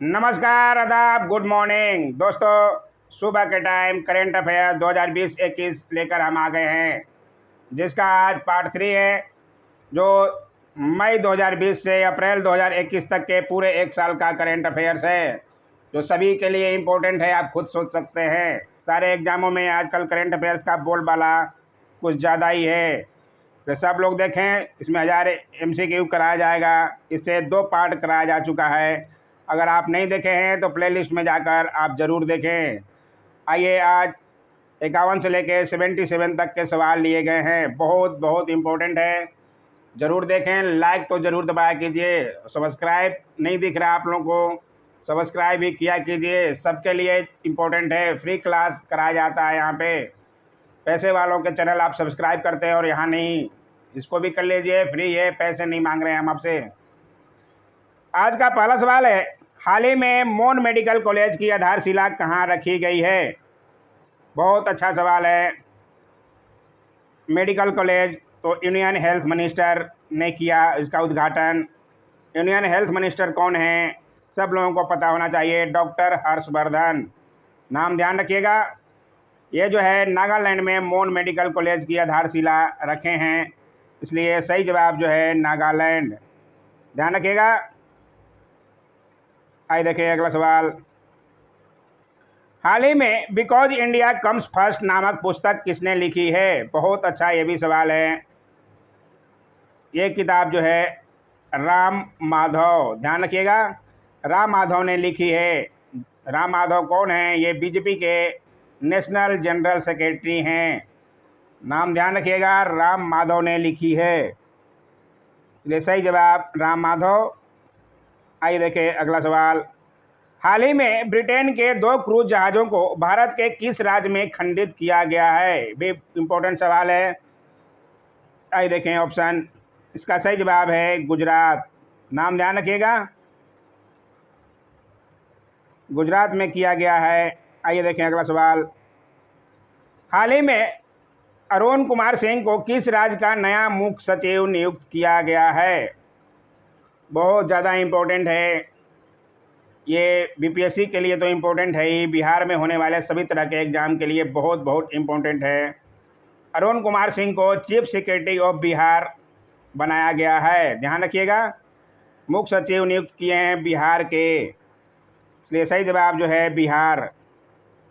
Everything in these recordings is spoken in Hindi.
नमस्कार, आदाब, गुड मॉर्निंग दोस्तों। सुबह के टाइम करेंट अफेयर 2020-21 लेकर हम आ गए हैं, जिसका आज पार्ट 3 है, जो मई 2020 से अप्रैल 2021 तक के पूरे एक साल का करेंट अफेयर्स है, जो सभी के लिए इम्पोर्टेंट है। आप खुद सोच सकते हैं, सारे एग्जामों में आजकल करेंट अफेयर्स का बोलबाला कुछ ज़्यादा ही है, तो सब लोग देखें। इसमें 1000 MCQ कराया जाएगा। इससे 2 पार्ट कराया जा चुका है। अगर आप नहीं देखे हैं तो प्लेलिस्ट में जाकर आप ज़रूर देखें। आइए, आज 51 से लेकर 77 तक के सवाल लिए गए हैं, बहुत बहुत इम्पोर्टेंट है, ज़रूर देखें। लाइक तो ज़रूर दबाया कीजिए। सब्सक्राइब नहीं दिख रहा आप लोगों को, सब्सक्राइब भी किया कीजिए। सबके लिए इम्पोर्टेंट है, फ्री क्लास कराया जाता है यहाँ पे। पैसे वालों के चैनल आप सब्सक्राइब करते हैं और यहाँ नहीं, इसको भी कर लीजिए, फ्री है, पैसे नहीं मांग रहे हैं हम आपसे। आज का पहला सवाल है, हाल ही में मोन मेडिकल कॉलेज की आधारशिला कहाँ रखी गई है? बहुत अच्छा सवाल है। मेडिकल कॉलेज तो यूनियन हेल्थ मिनिस्टर ने किया इसका उद्घाटन। यूनियन हेल्थ मिनिस्टर कौन है? सब लोगों को पता होना चाहिए, डॉक्टर हर्षवर्धन। नाम ध्यान रखिएगा। ये जो है नागालैंड में मोन मेडिकल कॉलेज की आधारशिला रखे हैं, इसलिए सही जवाब जो है नागालैंड। ध्यान रखिएगा। आइए देखिए अगला सवाल। हाल ही में बिकॉज इंडिया कम्स फर्स्ट नामक पुस्तक किसने लिखी है? बहुत अच्छा ये भी सवाल है। ये किताब जो है राम माधव, ध्यान रखिएगा, राम माधव ने लिखी है। राम माधव कौन है? ये बीजेपी के नेशनल जनरल सेक्रेटरी हैं। नाम ध्यान रखिएगा, राम माधव ने लिखी है, इसलिए सही जवाब राम माधव। आइए देखें अगला सवाल। हाल ही में ब्रिटेन के 2 क्रूज जहाज़ों को भारत के किस राज्य में खंडित किया गया है? भी इम्पोर्टेंट सवाल है। आइए देखें ऑप्शन। इसका सही जवाब है गुजरात। नाम ध्यान रखिएगा, गुजरात में किया गया है। आइए देखें अगला सवाल। हाल ही में अरुण कुमार सिंह को किस राज्य का नया मुख्य सचिव नियुक्त किया गया है? बहुत ज़्यादा इम्पोर्टेंट है ये, बीपीएससी के लिए तो इम्पोर्टेंट है ही, बिहार में होने वाले सभी तरह के एग्जाम के लिए बहुत बहुत इम्पोर्टेंट है। अरुण कुमार सिंह को चीफ सेक्रेटरी ऑफ बिहार बनाया गया है। ध्यान रखिएगा, मुख्य सचिव नियुक्त किए हैं बिहार के, इसलिए सही जवाब जो है बिहार।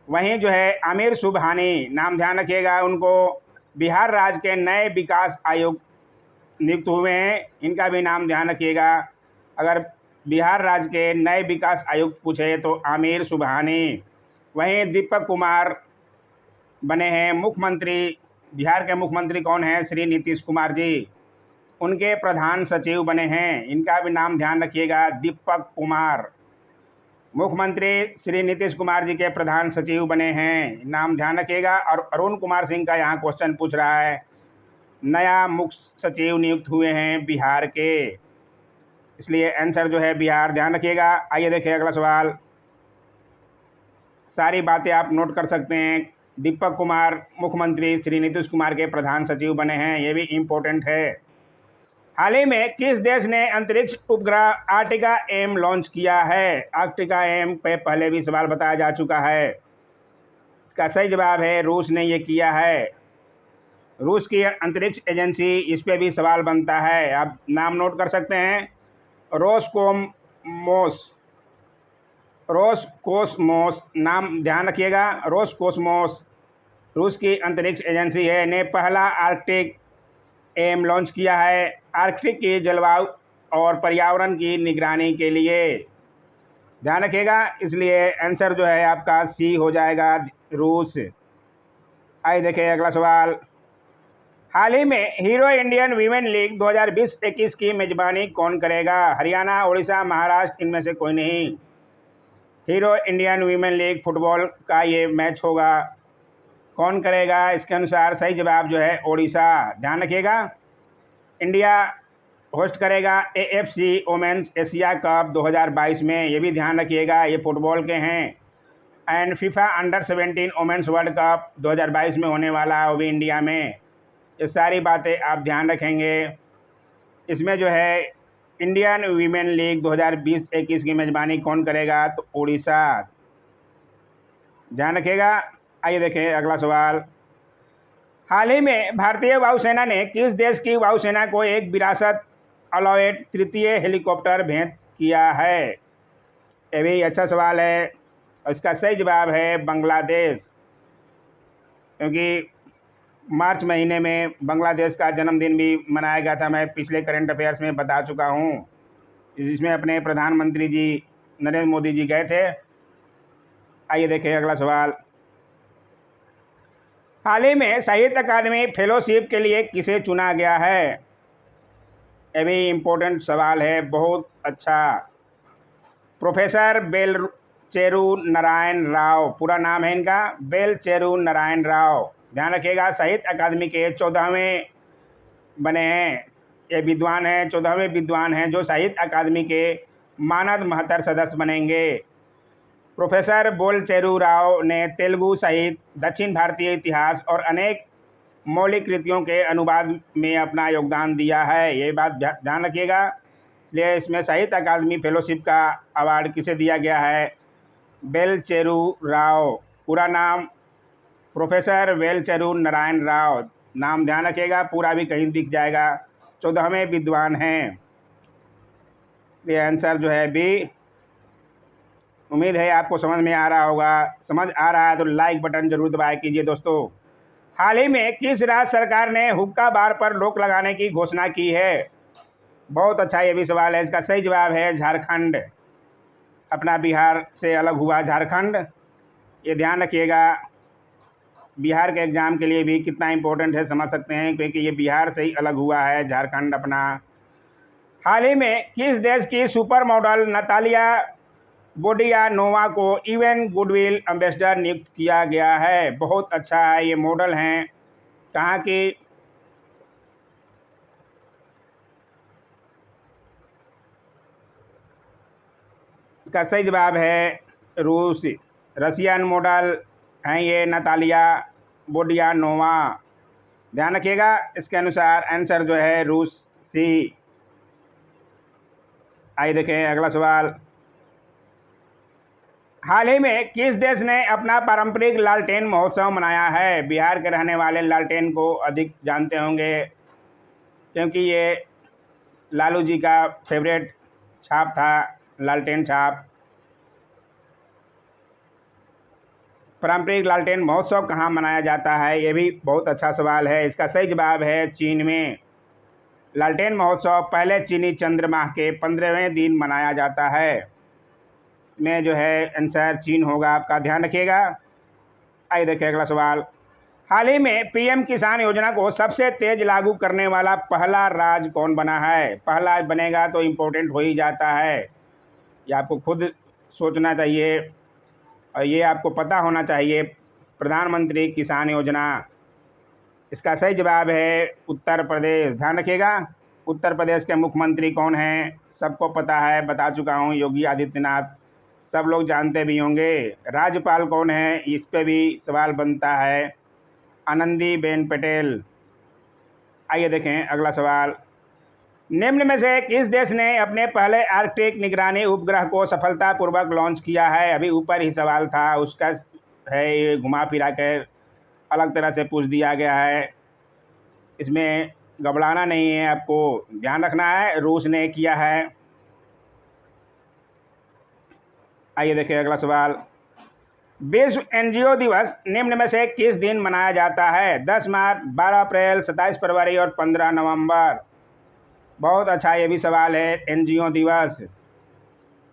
वहीं जो है आमिर सुबहानी, नाम ध्यान रखिएगा, उनको बिहार राज्य के नए विकास आयुक्त नियुक्त हुए हैं। इनका भी नाम ध्यान रखिएगा। अगर बिहार राज्य के नए विकास आयुक्त पूछे तो आमिर सुबहानी। वहीं दीपक कुमार बने हैं मुख्यमंत्री। बिहार के मुख्यमंत्री कौन हैं? श्री नीतीश कुमार जी, उनके प्रधान सचिव बने हैं। इनका भी नाम ध्यान रखिएगा, दीपक कुमार। मुख्यमंत्री श्री नीतीश कुमार जी के प्रधान सचिव बने हैं, नाम ध्यान रखिएगा। और अरुण कुमार सिंह का यहाँ क्वेश्चन पूछ रहा है, नया मुख्य सचिव नियुक्त हुए हैं बिहार के, इसलिए आंसर जो है बिहार। ध्यान रखिएगा। आइए देखिए अगला सवाल। सारी बातें आप नोट कर सकते हैं। दीपक कुमार मुख्यमंत्री श्री नीतीश कुमार के प्रधान सचिव बने हैं, ये भी इम्पोर्टेंट है। हाल ही में किस देश ने अंतरिक्ष उपग्रह आर्टिका एम लॉन्च किया है? आर्टिका एम पे पहले भी सवाल बताया जा चुका है। इसका सही जवाब है रूस ने ये किया है। रूस की अंतरिक्ष एजेंसी, इस पे भी सवाल बनता है, आप नाम नोट कर सकते हैं। रोसकोसमोस, रोसकोसमोस, नाम ध्यान रखिएगा, रोसकोसमोस रूस की अंतरिक्ष एजेंसी है, ने पहला आर्कटिक एम लॉन्च किया है, आर्कटिक की जलवायु और पर्यावरण की निगरानी के लिए। ध्यान रखिएगा, इसलिए आंसर जो है आपका सी हो जाएगा, रूस। आइए देखिए अगला सवाल। हाल ही में हीरो इंडियन वीमेन लीग 2020-21 की मेजबानी कौन करेगा? हरियाणा, उड़ीसा, महाराष्ट्र, इनमें से कोई नहीं। Hero Indian women league football का ये मैच होगा, कौन करेगा? इसके अनुसार सही जवाब जो है ओडिशा। ध्यान रखिएगा, इंडिया होस्ट करेगा AFC वोमेंस एशिया कप 2022 में, ये भी ध्यान रखिएगा, ये फुटबॉल के हैं। And FIFA under 17 women's world cup 2022 में होने वाला है, वो भी इंडिया में। ये सारी बातें आप ध्यान रखेंगे। इसमें जो है इंडियन वीमेन लीग 2020-21 की मेजबानी कौन करेगा? तो उड़ीसा। ध्यान रखिएगा। आइए देखें अगला सवाल। हाल ही में भारतीय वायुसेना ने किस देश की वायुसेना को एक विरासत अलाउड तृतीय हेलीकॉप्टर भेंट किया है? ये भी अच्छा सवाल है। इसका सही जवाब है बांग्लादेश, क्योंकि मार्च महीने में बांग्लादेश का जन्मदिन भी मनाया गया था। मैं पिछले करंट अफेयर्स में बता चुका हूँ, जिसमें अपने प्रधानमंत्री जी नरेंद्र मोदी जी गए थे। आइए देखें अगला सवाल। हाल ही में साहित्य अकादमी फेलोशिप के लिए किसे चुना गया है? ये भी इम्पोर्टेंट सवाल है, बहुत अच्छा। प्रोफेसर बेलचेरू नारायण राव, पूरा नाम है इनका बेलचेरू नारायण राव। ध्यान रखिएगा, साहित्य अकादमी के 14वें बने हैं। ये विद्वान हैं, 14वें विद्वान हैं जो साहित्य अकादमी के मानद महत्तर सदस्य बनेंगे। प्रोफेसर बेलचेरू राव ने तेलुगु साहित्य, दक्षिण भारतीय इतिहास और अनेक मौलिक कृतियों के अनुवाद में अपना योगदान दिया है। ये बात ध्यान रखिएगा। इसलिए इसमें साहित्य अकादमी फेलोशिप का अवार्ड किसे दिया गया है? बेलचेरू राव। पूरा नाम प्रोफेसर बेलचेरू नारायण राव। नाम ध्यान रखिएगा, पूरा भी कहीं दिख जाएगा। 14वें विद्वान हैं। इसलिए आंसर जो है बी। उम्मीद है आपको समझ में आ रहा होगा। समझ आ रहा है तो लाइक बटन जरूर दबाया कीजिए दोस्तों। हाल ही में किस राज्य सरकार ने हुक्का बार पर रोक लगाने की घोषणा की है? बहुत अच्छा ये भी सवाल है। इसका सही जवाब है झारखंड। अपना बिहार से अलग हुआ झारखंड। ये ध्यान रखिएगा, बिहार के एग्जाम के लिए भी कितना इम्पोर्टेंट है समझ सकते हैं, क्योंकि ये बिहार से ही अलग हुआ है झारखंड अपना। हाल ही में किस देश की सुपर मॉडल नतालिया बोडियानोवा को यूएन गुडविल एम्बेसडर नियुक्त किया गया है? बहुत अच्छा है, ये मॉडल हैं। कहाँ की? इसका सही जवाब है रूस। रशियन मॉडल हैं ये नतालिया बोडियानोवा। ध्यान रखिएगा, इसके अनुसार आंसर जो है रूस सी। आइए देखें अगला सवाल। हाल ही में किस देश ने अपना पारंपरिक लालटेन महोत्सव मनाया है? बिहार के रहने वाले लालटेन को अधिक जानते होंगे, क्योंकि ये लालू जी का फेवरेट छाप था, लालटेन छाप। पारंपरिक लालटेन महोत्सव कहाँ मनाया जाता है? ये भी बहुत अच्छा सवाल है। इसका सही जवाब है चीन में। लालटेन महोत्सव पहले चीनी चंद्रमा के 15वें दिन मनाया जाता है। इसमें जो है आंसर चीन होगा आपका, ध्यान रखिएगा। आइए देखिए अगला सवाल। हाल ही में पीएम किसान योजना को सबसे तेज लागू करने वाला पहला राज्य कौन बना है? पहला बनेगा तो इम्पोर्टेंट हो ही जाता है, ये आपको खुद सोचना चाहिए और ये आपको पता होना चाहिए। प्रधानमंत्री किसान योजना, इसका सही जवाब है उत्तर प्रदेश। ध्यान रखिएगा, उत्तर प्रदेश के मुख्यमंत्री कौन हैं? सबको पता है, बता चुका हूँ, योगी आदित्यनाथ। सब लोग जानते भी होंगे। राज्यपाल कौन है? इस पे भी सवाल बनता है, आनंदीबेन पटेल। आइए देखें अगला सवाल। निम्न में से किस देश ने अपने पहले आर्कटिक निगरानी उपग्रह को सफलतापूर्वक लॉन्च किया है? अभी ऊपर ही सवाल था, उसका है ये घुमा फिरा कर अलग तरह से पूछ दिया गया है। इसमें घबराना नहीं है, आपको ध्यान रखना है, रूस ने किया है। आइए देखिए अगला सवाल। विश्व एनजीओ दिवस निम्न में से किस दिन मनाया जाता है? 10 मार्च, 12 अप्रैल, 27 फरवरी और 15 नवंबर। बहुत अच्छा ये भी सवाल है। एनजीओ दिवस,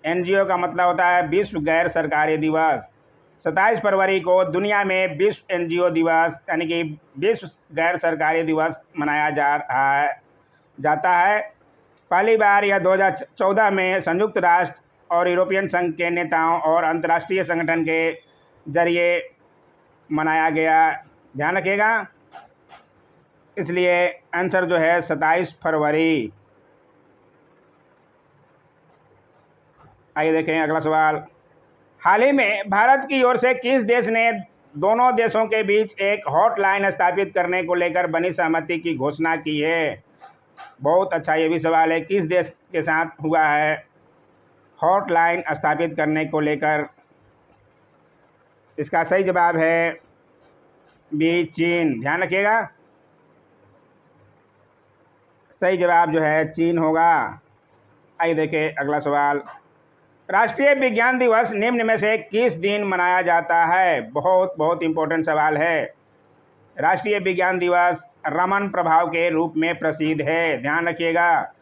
एनजीओ का मतलब होता है विश्व गैर सरकारी दिवस। 27 फरवरी को दुनिया में विश्व एनजीओ दिवस यानी कि विश्व गैर सरकारी दिवस मनाया जाता है। पहली बार यह 2014 में संयुक्त राष्ट्र और यूरोपियन संघ के नेताओं और अंतर्राष्ट्रीय संगठन के जरिए मनाया गया। ध्यान रखिएगा, इसलिए आंसर जो है 27 फरवरी। आइए देखें अगला सवाल। हाल ही में भारत की ओर से किस देश ने दोनों देशों के बीच एक हॉटलाइन स्थापित करने को लेकर बनी सहमति की घोषणा की है? बहुत अच्छा ये भी सवाल है, किस देश के साथ हुआ है हॉटलाइन स्थापित करने को लेकर? इसका सही जवाब है बी, चीन। ध्यान रखिएगा, सही जवाब जो है चीन होगा। आइए देखिए अगला सवाल, राष्ट्रीय विज्ञान दिवस निम्न में से किस दिन मनाया जाता है? बहुत बहुत इंपॉर्टेंट सवाल है। राष्ट्रीय विज्ञान दिवस रमन प्रभाव के रूप में प्रसिद्ध है। ध्यान रखिएगा,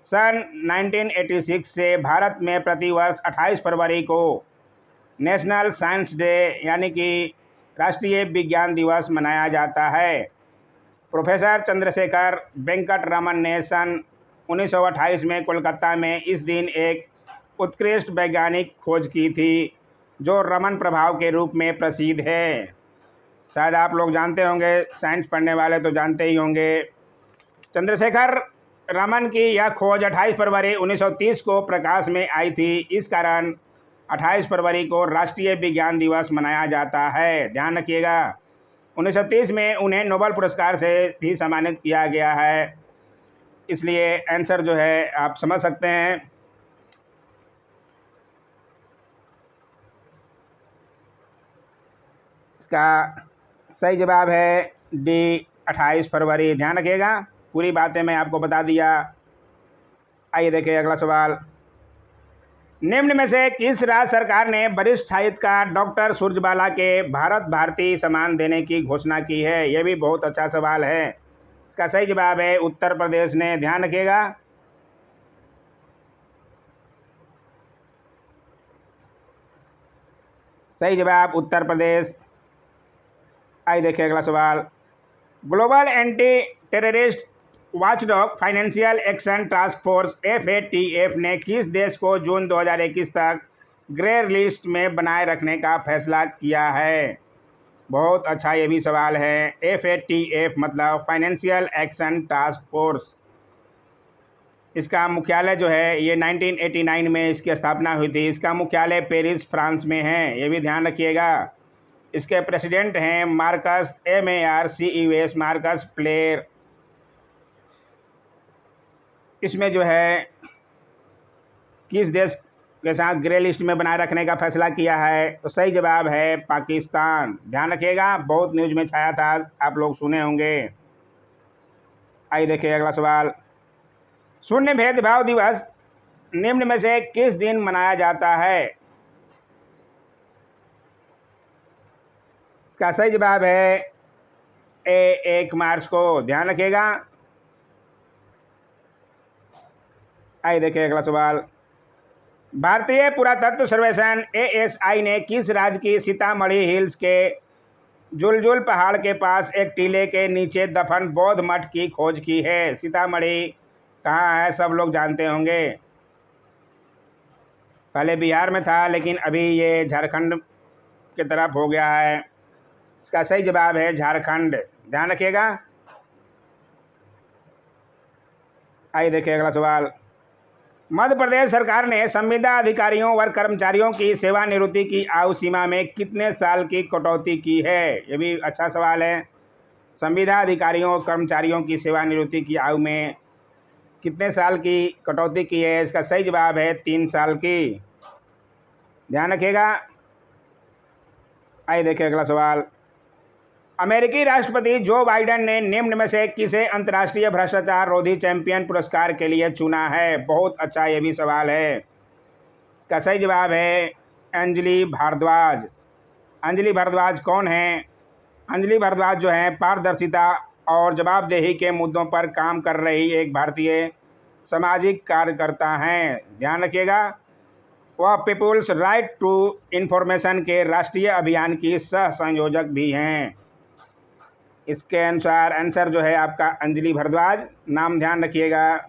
सन 1986 से भारत में प्रतिवर्ष 28 फरवरी को नेशनल साइंस डे यानी कि राष्ट्रीय विज्ञान दिवस मनाया जाता है। प्रोफेसर चंद्रशेखर वेंकट रमन ने सन 1928 में कोलकाता में इस दिन एक उत्कृष्ट वैज्ञानिक खोज की थी जो रमन प्रभाव के रूप में प्रसिद्ध है। शायद आप लोग जानते होंगे, साइंस पढ़ने वाले तो जानते ही होंगे। चंद्रशेखर रमन की यह खोज 28 फरवरी 1930 को प्रकाश में आई थी। इस कारण 28 फरवरी को राष्ट्रीय विज्ञान दिवस मनाया जाता है। ध्यान रखिएगा, 1930 में उन्हें नोबेल पुरस्कार से भी सम्मानित किया गया है, इसलिए आंसर जो है आप समझ सकते हैं। इसका सही जवाब है डी, 28 फरवरी। ध्यान रखिएगा, पूरी बातें मैं आपको बता दिया। आइए देखिए अगला सवाल, निम्न में से किस राज्य सरकार ने वरिष्ठ साहित्यकार डॉक्टर सुरजबाला के भारत भारती सम्मान देने की घोषणा की है? यह भी बहुत अच्छा सवाल है। इसका सही जवाब है उत्तर प्रदेश ने। ध्यान रखिएगा, सही जवाब उत्तर प्रदेश। आइए देखिए अगला सवाल, global anti terrorist watchdog financial action task force FATF ने किस देश को जून 2021 तक ग्रे लिस्ट में बनाए रखने का फैसला किया है? बहुत अच्छा ये भी सवाल है। FATF मतलब फाइनेंशियल एक्शन टास्क फोर्स, इसका मुख्यालय जो है ये 1989 में इसकी स्थापना हुई थी। इसका मुख्यालय पेरिस फ्रांस में है, ये भी ध्यान रखिएगा। इसके प्रेसिडेंट हैं मार्कस MARCUS मार्कस प्लेयर। इसमें जो है किस देश के साथ ग्रे लिस्ट में बनाए रखने का फैसला किया है? तो सही जवाब है पाकिस्तान। ध्यान रखिएगा, बहुत न्यूज में छाया था, आप लोग सुने होंगे। आइए देखिए अगला सवाल, शून्य भेदभाव दिवस निम्न में से किस दिन मनाया जाता है? इसका सही जवाब है ए, 1 मार्च को। ध्यान रखिएगा। आइए देखिए अगला सवाल, भारतीय पुरातत्व सर्वेक्षण ASI ने किस राज्य की सीतामढ़ी हिल्स के जुलजुल पहाड़ के पास एक टीले के नीचे दफन बौद्ध मठ की खोज की है? सीतामढ़ी कहाँ है, सब लोग जानते होंगे। पहले बिहार में था, लेकिन अभी ये झारखंड की तरफ हो गया है। इसका सही जवाब है झारखंड। ध्यान रखिएगा। आइए देखिए अगला सवाल, मध्य प्रदेश सरकार ने संविदा अधिकारियों व कर्मचारियों की सेवानिवृत्ति की आयु सीमा में कितने साल की कटौती की है? ये भी अच्छा सवाल है। संविदा अधिकारियों और कर्मचारियों की सेवानिवृत्ति की आयु में कितने साल की कटौती की है? इसका सही जवाब है 3 साल की। ध्यान रखिएगा। आइए देखिए अगला सवाल, अमेरिकी राष्ट्रपति जो बाइडेन ने निम्न में से किसे अंतर्राष्ट्रीय भ्रष्टाचार रोधी चैंपियन पुरस्कार के लिए चुना है? बहुत अच्छा ये भी सवाल है। इसका सही जवाब है अंजलि भारद्वाज। अंजलि भारद्वाज कौन है? अंजलि भारद्वाज जो है पारदर्शिता और जवाबदेही के मुद्दों पर काम कर रही एक भारतीय सामाजिक कार्यकर्ता हैं। ध्यान रखिएगा, वह पीपुल्स राइट टू इंफॉर्मेशन के राष्ट्रीय अभियान की सह संयोजक भी हैं। इसके अनुसार आंसर जो है आपका अंजलि भारद्वाज। नाम ध्यान रखिएगा।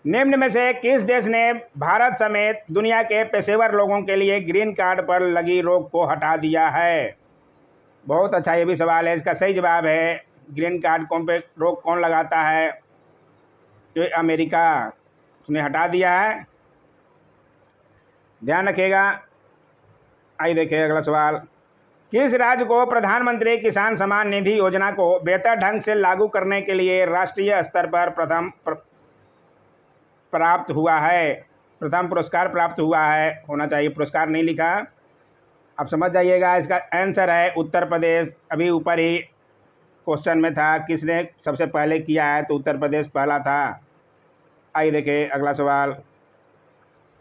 निम्न में से किस देश ने भारत समेत दुनिया के पेशेवर लोगों के लिए ग्रीन कार्ड पर लगी रोक को हटा दिया है? बहुत अच्छा ये भी सवाल है। इसका सही जवाब है ग्रीन कार्ड पे रोक कौन लगाता है? तो अमेरिका, उसने हटा दिया है। ध्यान रखिएगा। आइए देखिए अगला सवाल, किस राज्य को प्रधानमंत्री किसान सम्मान निधि योजना को बेहतर ढंग से लागू करने के लिए राष्ट्रीय स्तर पर प्रथम पुरस्कार प्राप्त हुआ है? होना चाहिए, पुरस्कार नहीं लिखा। अब समझ जाइएगा, इसका आंसर है उत्तर प्रदेश। अभी ऊपर ही क्वेश्चन में था किसने सबसे पहले किया है, तो उत्तर प्रदेश पहला था। आइए देखिए अगला सवाल।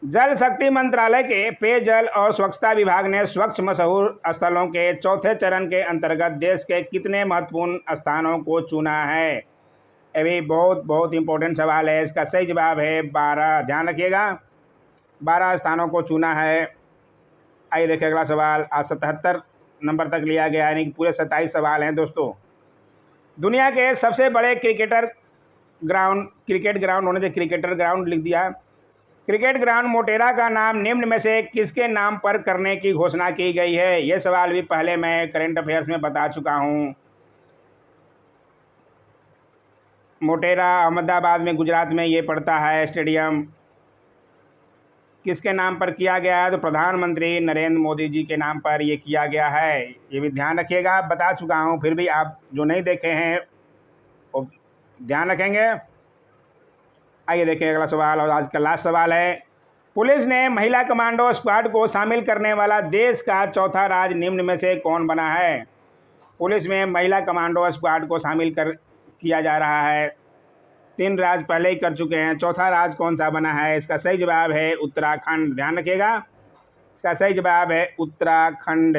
जल शक्ति मंत्रालय के पेयजल और स्वच्छता विभाग ने स्वच्छ मशहूर स्थलों के चौथे चरण के अंतर्गत देश के कितने महत्वपूर्ण स्थानों को चुना है? ये भी बहुत इंपॉर्टेंट सवाल है। इसका सही जवाब है 12। ध्यान रखिएगा, 12 स्थानों को चुना है। आइए देखिए अगला सवाल। आज 77 नंबर तक लिया गया, यानी कि पूरे 27 सवाल हैं दोस्तों। दुनिया के सबसे बड़े क्रिकेट ग्राउंड होने से क्रिकेटर ग्राउंड लिख दिया। क्रिकेट ग्राउंड मोटेरा का नाम निम्न में से किसके नाम पर करने की घोषणा की गई है? यह सवाल भी पहले मैं करंट अफेयर्स में बता चुका हूं। मोटेरा अहमदाबाद में, गुजरात में ये पड़ता है स्टेडियम। किसके नाम पर किया गया है? तो प्रधानमंत्री नरेंद्र मोदी जी के नाम पर ये किया गया है। ये भी ध्यान रखिएगा, बता चुका हूं, फिर भी आप जो नहीं देखे हैं वो ध्यान रखेंगे। आइए देखिए अगला सवाल, और आज का लास्ट सवाल है। पुलिस ने महिला कमांडो स्क्वाड को शामिल करने वाला देश का चौथा राज्य निम्न में से कौन बना है? पुलिस में महिला कमांडो स्क्वाड को शामिल किया जा रहा है। 3 राज्य पहले ही कर चुके हैं, चौथा राज्य कौन सा बना है? इसका सही जवाब है उत्तराखंड। ध्यान रखिएगा, इसका सही जवाब है उत्तराखंड।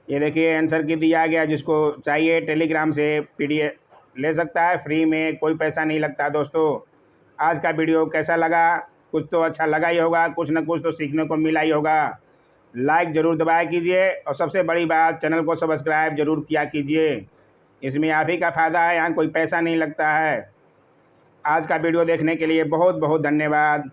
ये देखिए आंसर की दिया गया, जिसको चाहिए टेलीग्राम से PDF ले सकता है फ्री में, कोई पैसा नहीं लगता दोस्तों। आज का वीडियो कैसा लगा? कुछ तो अच्छा लगा ही होगा, कुछ न कुछ तो सीखने को मिला ही होगा। लाइक ज़रूर दबाया कीजिए, और सबसे बड़ी बात चैनल को सब्सक्राइब जरूर किया कीजिए। इसमें आप ही का फ़ायदा है, यहाँ कोई पैसा नहीं लगता है। आज का वीडियो देखने के लिए बहुत बहुत धन्यवाद।